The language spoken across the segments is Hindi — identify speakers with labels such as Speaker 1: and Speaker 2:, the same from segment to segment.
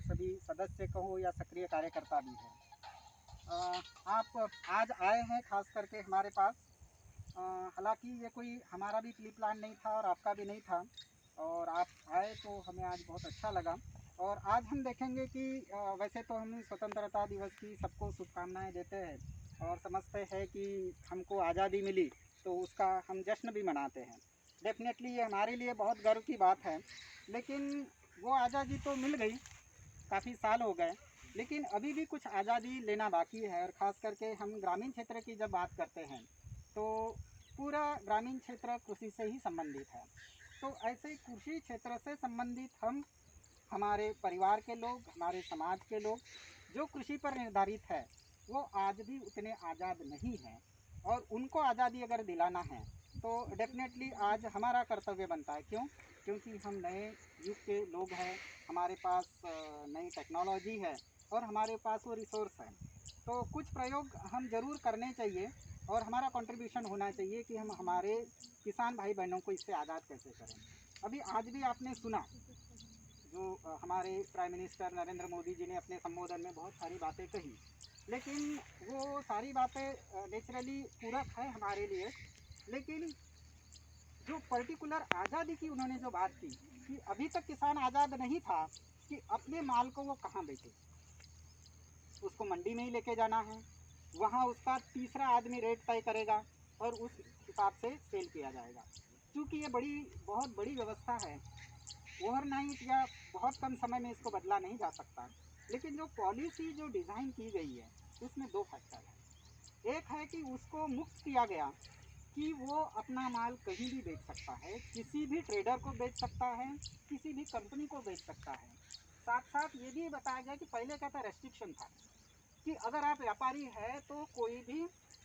Speaker 1: सभी सदस्य कहो या सक्रिय कार्यकर्ता भी हैं। आप आज आए हैं खास करके हमारे पास। हालांकि ये कोई हमारा भी प्री प्लान नहीं था और आपका भी नहीं था, और आप आए तो हमें आज बहुत अच्छा लगा। और आज हम देखेंगे कि वैसे तो हम स्वतंत्रता दिवस की सबको शुभकामनाएं देते हैं और समझते हैं कि हमको आज़ादी मिली तो उसका हम जश्न भी मनाते हैं। डेफिनेटली ये हमारे लिए बहुत गर्व की बात है। लेकिन वो आज़ादी तो मिल गई, काफ़ी साल हो गए, लेकिन अभी भी कुछ आज़ादी लेना बाकी है। और ख़ास करके हम ग्रामीण क्षेत्र की जब बात करते हैं तो पूरा ग्रामीण क्षेत्र कृषि से ही संबंधित है। तो ऐसे कृषि क्षेत्र से संबंधित हम, हमारे परिवार के लोग, हमारे समाज के लोग जो कृषि पर निर्धारित है, वो आज भी उतने आज़ाद नहीं हैं। और उनको आज़ादी अगर दिलाना है तो डेफिनेटली आज हमारा कर्तव्य बनता है। क्यों? क्योंकि हम नए युग के लोग हैं, हमारे पास नई टेक्नोलॉजी है और हमारे पास वो रिसोर्स है। तो कुछ प्रयोग हम ज़रूर करने चाहिए और हमारा कंट्रीब्यूशन होना चाहिए कि हम हमारे किसान भाई बहनों को इससे आज़ाद कैसे करें। अभी आज भी आपने सुना जो हमारे प्राइम मिनिस्टर नरेंद्र मोदी जी ने अपने संबोधन में बहुत सारी बातें कही, लेकिन वो सारी बातें नेचुरली पूरक है हमारे लिए। लेकिन जो पर्टिकुलर आज़ादी की उन्होंने जो बात की कि अभी तक किसान आज़ाद नहीं था कि अपने माल को वो कहाँ बेचे, उसको मंडी में ही लेके जाना है, वहाँ उसका तीसरा आदमी रेट तय करेगा और उस हिसाब से सेल किया जाएगा। क्योंकि ये बहुत बड़ी व्यवस्था है, ओवरनाइट या बहुत कम समय में इसको बदला नहीं जा सकता। लेकिन जो पॉलिसी जो डिज़ाइन की गई है उसमें दो फैक्टर है। एक है कि उसको मुक्त किया गया कि वो अपना माल कहीं भी बेच सकता है, किसी भी ट्रेडर को बेच सकता है, किसी भी कंपनी को बेच सकता है। साथ साथ ये भी बताया गया कि पहले क्या था, रेस्ट्रिक्शन था कि अगर आप व्यापारी है तो कोई भी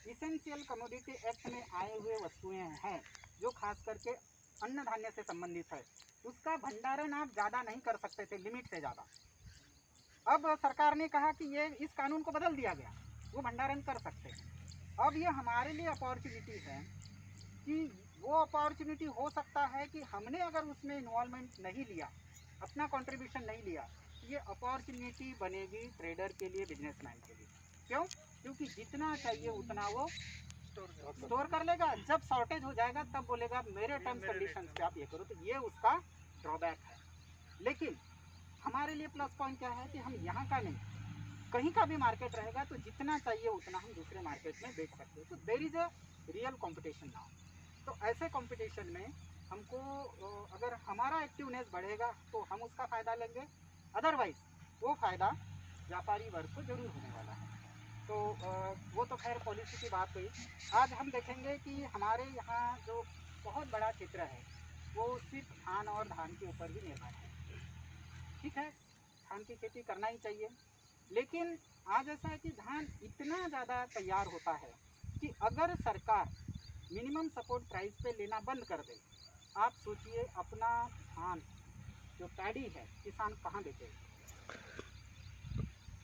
Speaker 1: इसेंशियल कमोडिटी एक्ट में आए हुए वस्तुएं हैं जो खास करके अन्न धान्य से संबंधित है, उसका भंडारण आप ज़्यादा नहीं कर सकते थे, लिमिट से ज़्यादा। अब सरकार ने कहा कि ये इस कानून को बदल दिया गया, वो भंडारण कर सकते हैं। अब ये हमारे लिए अपॉर्चुनिटी है कि वो अपॉर्चुनिटी हो सकता है कि हमने अगर उसमें इन्वॉल्वमेंट नहीं लिया, अपना कंट्रीब्यूशन नहीं लिया, ये अपॉर्चुनिटी बनेगी ट्रेडर के लिए, बिजनेसमैन के लिए। क्यों? क्योंकि जितना चाहिए उतना वो स्टोर कर लेगा, जब शॉर्टेज हो जाएगा तब बोलेगा मेरे टर्म्स कंडीशंस पे आप ये करो। तो ये उसका ड्रॉबैक है। लेकिन हमारे लिए प्लस पॉइंट क्या है कि हम यहाँ का नहीं, कहीं का भी मार्केट रहेगा तो जितना चाहिए उतना हम दूसरे मार्केट में बेच सकते हैं। तो there is a real competition now. तो ऐसे कंपटीशन में हमको अगर हमारा एक्टिवनेस बढ़ेगा तो हम उसका फ़ायदा लेंगे, अदरवाइज वो फ़ायदा व्यापारी वर्ग को जरूर होने वाला है। तो वो तो खैर पॉलिसी की बात हुई। आज हम देखेंगे कि हमारे यहाँ जो बहुत बड़ा क्षेत्र है वो सिर्फ धान और धान के ऊपर ही निर्भर है। ठीक है, धान की खेती करना ही चाहिए, लेकिन आज ऐसा है कि धान इतना ज़्यादा तैयार होता है कि अगर सरकार मिनिमम सपोर्ट प्राइस पे लेना बंद कर दे, आप सोचिए अपना धान जो पैडी है किसान कहाँ बेचेगा।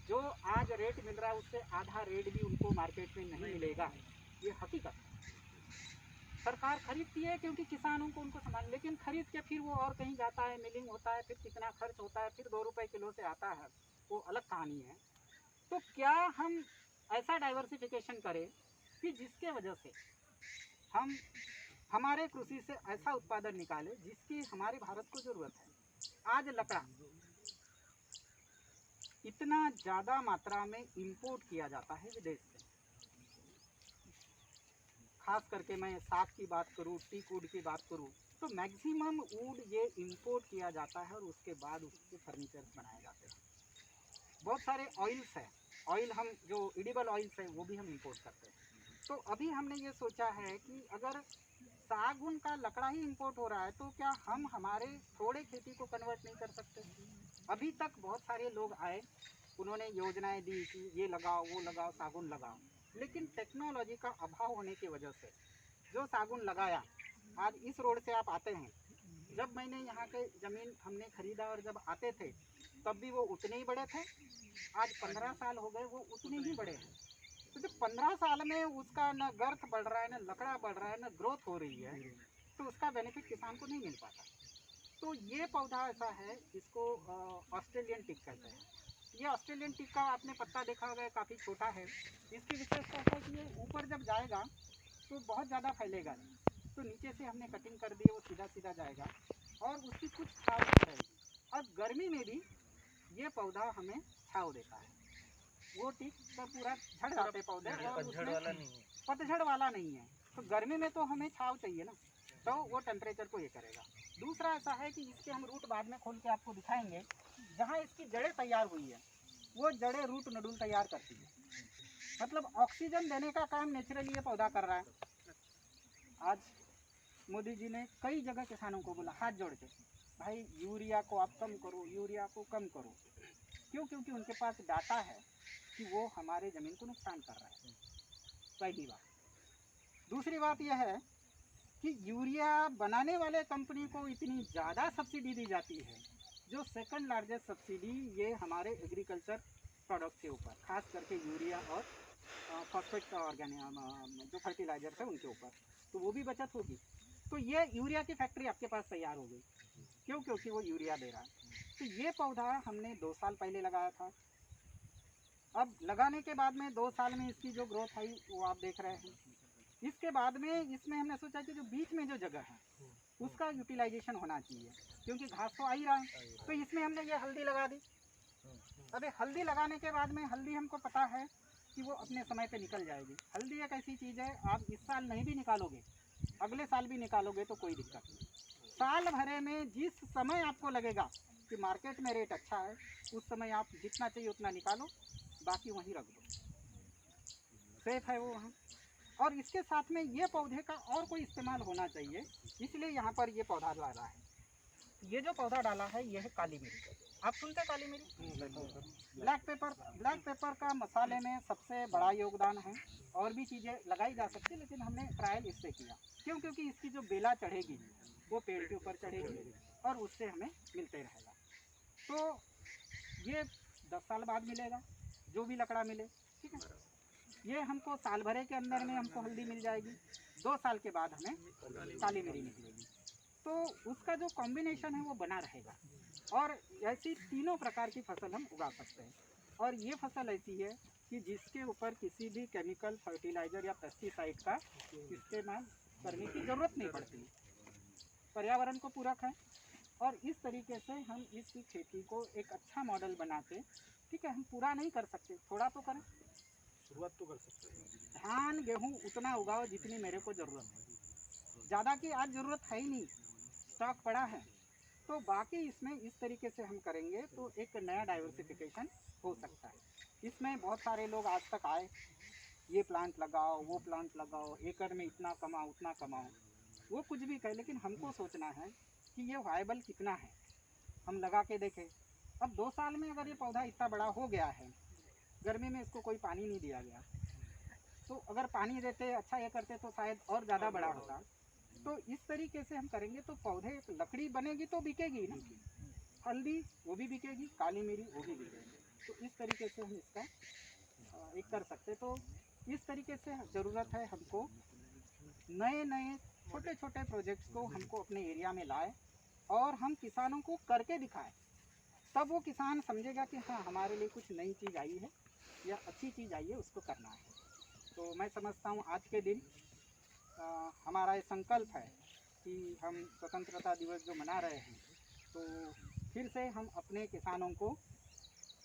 Speaker 1: जो आज रेट मिल रहा है उससे आधा रेट भी उनको मार्केट में नहीं मिलेगा, ये हकीकत है। सरकार खरीदती है क्योंकि किसानों को उनको सामान, लेकिन खरीद के फिर वो और कहीं जाता है, मिलिंग होता है, फिर कितना खर्च होता है, फिर 2 रुपये किलो से आता है, वो अलग कहानी है। तो क्या हम ऐसा डाइवर्सिफिकेशन करें कि जिसके वजह से हम हमारे कृषि से ऐसा उत्पादन निकालें जिसकी हमारे भारत को ज़रूरत है। आज लकड़ा इतना ज़्यादा मात्रा में इंपोर्ट किया जाता है विदेश से, खास करके मैं साग की बात करूँ, टीक वुड की बात करूँ, तो मैक्सिमम वुड ये इंपोर्ट किया जाता है और उसके बाद उसके फर्नीचर्स बनाए जाते हैं। बहुत सारे ऑयल्स हैं, ऑयल हम जो एडिबल ऑयल्स है वो भी हम इंपोर्ट करते हैं। तो अभी हमने ये सोचा है कि अगर सागौन का लकड़ा ही इंपोर्ट हो रहा है तो क्या हम हमारे थोड़े खेती को कन्वर्ट नहीं कर सकते। अभी तक बहुत सारे लोग आए, उन्होंने योजनाएं दी कि ये लगाओ वो लगाओ सागौन लगाओ, लेकिन टेक्नोलॉजी का अभाव होने की वजह से जो सागौन लगाया, आज इस रोड से आप आते हैं, जब मैंने यहाँ के ज़मीन हमने खरीदा और जब आते थे तब भी वो उतने ही बड़े थे, आज 15 साल हो गए वो उतने ही बड़े हैं। तो जब 15 साल में उसका न गर्थ बढ़ रहा है, न लकड़ा बढ़ रहा है, न ग्रोथ हो रही है, तो उसका बेनिफिट किसान को नहीं मिल पाता। तो ये पौधा ऐसा है, इसको ऑस्ट्रेलियन टिक कहते हैं। ये ऑस्ट्रेलियन टिक का आपने पत्ता देखा होगा, काफ़ी छोटा है। इसकी विशेषता है कि ये ऊपर जब जाएगा तो बहुत ज़्यादा फैलेगा नहीं, तो नीचे से हमने कटिंग कर दी, वो सीधा सीधा जाएगा और उसकी कुछ छाव रहेगी। अब गर्मी में भी ये पौधा हमें छाव देता है। वो टिक तो पूरा झड़ जाते पौधे और उसमें पतझड़ वाला नहीं है, तो गर्मी में तो हमें छाव चाहिए ना, तो वो टेम्परेचर को ये करेगा। दूसरा ऐसा है कि इसके हम रूट बाद में खोल के आपको दिखाएंगे। जहाँ इसकी जड़ें तैयार हुई है वो जड़ें रूट नोडुल तैयार करती है, मतलब ऑक्सीजन देने का काम नेचुरली ये पौधा कर रहा है। आज मोदी जी ने कई जगह किसानों को बोला हाथ जोड़ के, भाई यूरिया को आप कम करो, यूरिया को कम करो। क्यों? क्योंकि उनके पास डाटा है कि वो हमारे ज़मीन को नुकसान कर रहा है, पहली बात। दूसरी बात यह है कि यूरिया बनाने वाले कंपनी को इतनी ज़्यादा सब्सिडी दी जाती है, जो सेकंड लार्जेस्ट सब्सिडी ये हमारे एग्रीकल्चर प्रोडक्ट के ऊपर, खास करके यूरिया और फॉस्फेट ऑर्गेनिक जो फर्टिलाइजर है उनके ऊपर, तो वो भी बचत होगी। तो ये यूरिया की फैक्ट्री आपके पास तैयार हो गई। क्यों? क्योंकि वो यूरिया दे रहा है। तो ये पौधा हमने 2 साल पहले लगाया था। अब लगाने के बाद में 2 साल में इसकी जो ग्रोथ आई वो आप देख रहे हैं। इसके बाद में इसमें हमने सोचा कि जो बीच में जो जगह है उसका यूटिलाइजेशन होना चाहिए, क्योंकि घास तो आ ही रहा है। तो इसमें हमने ये हल्दी लगा दी। अब हल्दी लगाने के बाद में हल्दी हमको पता है कि वो अपने समय पे निकल जाएगी। हल्दी एक ऐसी चीज़ है, आप इस साल नहीं भी निकालोगे, अगले साल भी निकालोगे तो कोई दिक्कत नहीं। साल भरे में जिस समय आपको लगेगा कि मार्केट में रेट अच्छा है, उस समय आप जितना चाहिए उतना निकालो, बाकी वहीं रख दो, सेफ है वो वहाँ। और इसके साथ में ये पौधे का और कोई इस्तेमाल होना चाहिए, इसलिए यहाँ पर ये पौधा डाला है। ये जो पौधा डाला है ये है काली मिर्च। आप सुनते काली मिर्च? Black pepper. ब्लैक पेपर का मसाले में सबसे बड़ा योगदान है। और भी चीज़ें लगाई जा सकती, लेकिन हमने ट्रायल इससे किया। क्यों? क्योंकि इसकी जो बेला चढ़ेगी वो पेड़ के ऊपर चढ़ेगी और उससे हमें मिलते रहेगा। तो ये 10 साल बाद मिलेगा, जो भी लकड़ा मिले, ठीक है। ये हमको साल भरे के अंदर में हमको हल्दी मिल जाएगी, 2 साल के बाद हमें काली मिरी निकलेगी। तो उसका जो कॉम्बिनेशन है वो बना रहेगा और ऐसी तीनों प्रकार की फसल हम उगा सकते हैं। और ये फसल ऐसी है कि जिसके ऊपर किसी भी केमिकल फर्टिलाइज़र या पेस्टिसाइड का इस्तेमाल करने की ज़रूरत नहीं पड़ती, पर्यावरण को पूरक है। और इस तरीके से हम इसकी खेती को एक अच्छा मॉडल बना के, ठीक है, हम पूरा नहीं कर सकते, थोड़ा तो करें,
Speaker 2: शुरुआत तो कर सकते हैं।
Speaker 1: धान गेहूँ उतना उगाओ जितनी मेरे को ज़रूरत है, ज़्यादा की आज ज़रूरत है ही नहीं, स्टॉक पड़ा है। तो बाकी इसमें इस तरीके से हम करेंगे तो एक नया डाइवर्सिफिकेशन हो सकता है। इसमें बहुत सारे लोग आज तक आए, ये प्लांट लगाओ, वो प्लांट लगाओ, एकड़ में इतना कमाओ उतना कमाओ, वो कुछ भी कहे, लेकिन हमको सोचना है कि ये वायबल कितना है, हम लगा के देखें। अब 2 साल में अगर ये पौधा इतना बड़ा हो गया है, गर्मी में इसको कोई पानी नहीं दिया गया, तो अगर पानी देते, अच्छा ये करते तो शायद और ज़्यादा बड़ा होता। तो इस तरीके से हम करेंगे तो पौधे, लकड़ी बनेगी तो बिकेगी ना, हल्दी वो भी बिकेगी, काली मिरी वो भी बिकेगी। तो इस तरीके से हम इसका एक कर सकते। तो इस तरीके से ज़रूरत है हमको नए नए छोटे छोटे प्रोजेक्ट्स को हमको अपने एरिया में लाए और हम किसानों को करके दिखाएं, तब वो किसान समझेगा कि हाँ हमारे लिए कुछ नई चीज़ आई है या अच्छी चीज़ आई है, उसको करना है। तो मैं समझता हूँ आज के दिन हमारा ये संकल्प है कि हम स्वतंत्रता दिवस जो मना रहे हैं, तो फिर से हम अपने किसानों को,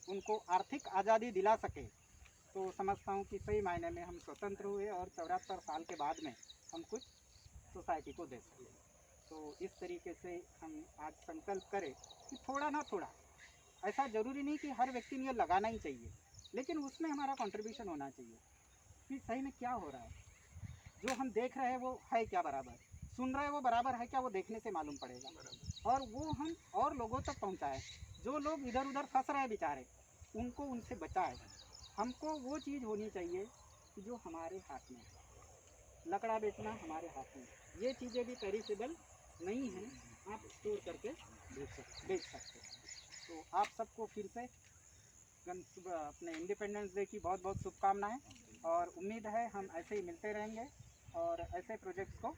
Speaker 1: उनको आर्थिक आज़ादी दिला सके। तो समझता हूँ कि सही मायने में हम स्वतंत्र हुए और 74 साल के बाद में हम कुछ सोसाइटी को दे सकें। तो इस तरीके से हम आज संकल्प करें कि थोड़ा ना थोड़ा, ऐसा ज़रूरी नहीं कि हर व्यक्ति ने ये लगाना ही चाहिए, लेकिन उसमें हमारा कंट्रीब्यूशन होना चाहिए कि सही में क्या हो रहा है, जो हम देख रहे हैं वो है क्या बराबर, सुन रहे हैं वो बराबर है क्या, वो देखने से मालूम पड़ेगा। और वो हम और लोगों तक पहुंचाएं, जो लोग इधर उधर फंस रहे हैं बेचारे, उनको उनसे बचाएं। हमको वो चीज़ होनी चाहिए कि जो हमारे हाथ में है। लकड़ा बेचना हमारे हाथ में है, ये चीज़ें भी पेरिसेबल नहीं हैं, आप स्टोर करके बेच सकते हैं। तो आप सबको फिर से अपने इंडिपेंडेंस डे की बहुत बहुत शुभकामनाएं, और उम्मीद है हम ऐसे ही मिलते रहेंगे और ऐसे प्रोजेक्ट्स को